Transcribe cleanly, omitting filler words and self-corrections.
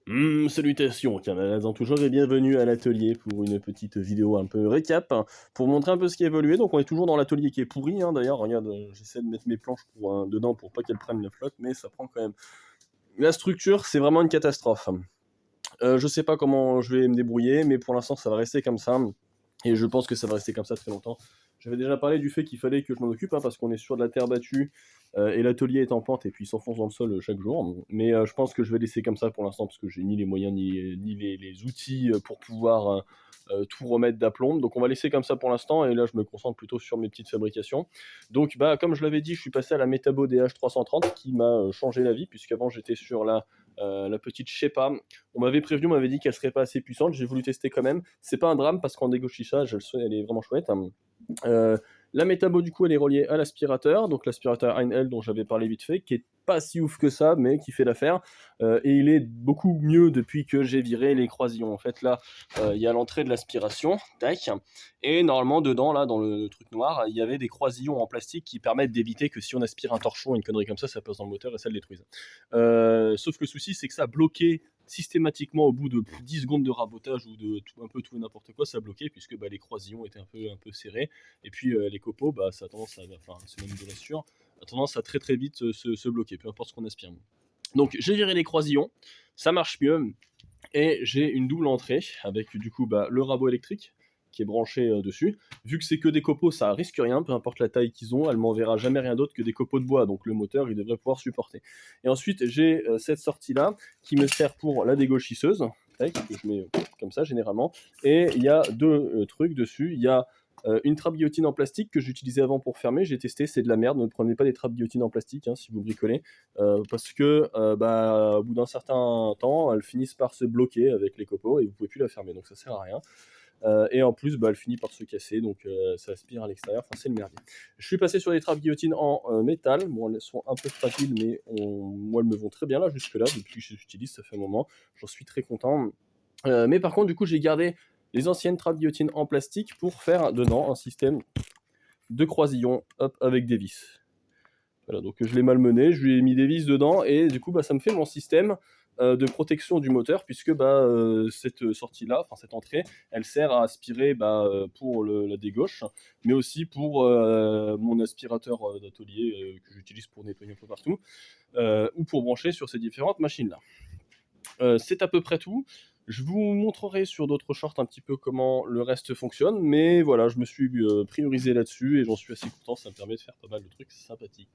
Salutations Canadiens toujours et bienvenue à l'atelier pour une petite vidéo un peu récap, hein, pour montrer un peu ce qui a évolué. Donc on est toujours dans l'atelier qui est pourri, hein, d'ailleurs, regarde, j'essaie de mettre mes planches dedans pour pas qu'elles prennent la flotte, mais ça prend quand même. La structure, c'est vraiment une catastrophe. Je sais pas comment je vais me débrouiller, mais pour l'instant ça va rester comme ça, et je pense que ça va rester comme ça très longtemps. J'avais déjà parlé du fait qu'il fallait que je m'en occupe, hein, parce qu'on est sur de la terre battue, et l'atelier est en pente, et puis il s'enfonce dans le sol chaque jour. Mais je pense que je vais laisser comme ça pour l'instant, parce que j'ai ni les moyens, ni les outils pour pouvoir tout remettre d'aplomb. Donc on va laisser comme ça pour l'instant, et là je me concentre plutôt sur mes petites fabrications. Donc bah, comme je l'avais dit, je suis passé à la Metabo DH330, qui m'a changé la vie, puisqu'avant j'étais sur la petite Shepa. On m'avait prévenu, on m'avait dit qu'elle serait pas assez puissante, j'ai voulu tester quand même. C'est pas un drame parce qu'en dégauchissage, elle est vraiment chouette. Euh, la métabo, du coup, elle est reliée à l'aspirateur, donc l'aspirateur Einhell dont j'avais parlé vite fait, qui est pas si ouf que ça, mais qui fait l'affaire. Et il est beaucoup mieux depuis que j'ai viré les croisillons. En fait, là, il y a l'entrée de l'aspiration, tac, et normalement, dedans, là, dans le truc noir, il y avait des croisillons en plastique qui permettent d'éviter que si on aspire un torchon, une connerie comme ça passe dans le moteur et ça le détruise. Sauf que le souci, c'est que ça a bloqué systématiquement au bout de 10 secondes de rabotage ou de un peu tout et n'importe quoi, ça bloquait puisque bah, les croisillons étaient un peu serrés. Et puis les copeaux, bah, ça a tendance à, enfin, c'est même de l'assure, a tendance à très très vite se bloquer, peu importe ce qu'on aspire. Donc j'ai viré les croisillons, ça marche mieux, et j'ai une double entrée avec du coup bah, le rabot électrique qui est branché dessus. Vu que c'est que des copeaux, ça risque rien, peu importe la taille qu'ils ont, elle m'enverra jamais rien d'autre que des copeaux de bois, donc le moteur il devrait pouvoir supporter. Et ensuite j'ai cette sortie là qui me sert pour la dégauchisseuse, tac, que je mets comme ça généralement, et il y a deux trucs dessus. Il y a une trappe guillotine en plastique que j'utilisais avant pour fermer, j'ai testé, c'est de la merde, ne prenez pas des trappes guillotines en plastique hein, si vous bricolez, parce que bah, au bout d'un certain temps, elles finissent par se bloquer avec les copeaux et vous pouvez plus la fermer, donc ça sert à rien. Et en plus, bah, elle finit par se casser, donc ça aspire à l'extérieur, enfin c'est le merdier. Je suis passé sur des trappes guillotines en métal, bon elles sont un peu fragiles, mais moi elles me vont très bien là jusque-là, depuis que je les utilise, ça fait un moment, j'en suis très content. Mais par contre, du coup, j'ai gardé les anciennes trappes guillotines en plastique pour faire dedans un système de croisillon, hop, avec des vis. Voilà, donc je l'ai malmené, je lui ai mis des vis dedans et du coup bah, ça me fait mon système de protection du moteur puisque bah, cette sortie-là, enfin cette entrée, elle sert à aspirer bah, pour la dégauche, mais aussi pour mon aspirateur d'atelier que j'utilise pour nettoyer un peu partout, ou pour brancher sur ces différentes machines-là. C'est à peu près tout. Je vous montrerai sur d'autres shorts un petit peu comment le reste fonctionne, mais voilà, je me suis priorisé là-dessus et j'en suis assez content, ça me permet de faire pas mal de trucs sympathiques.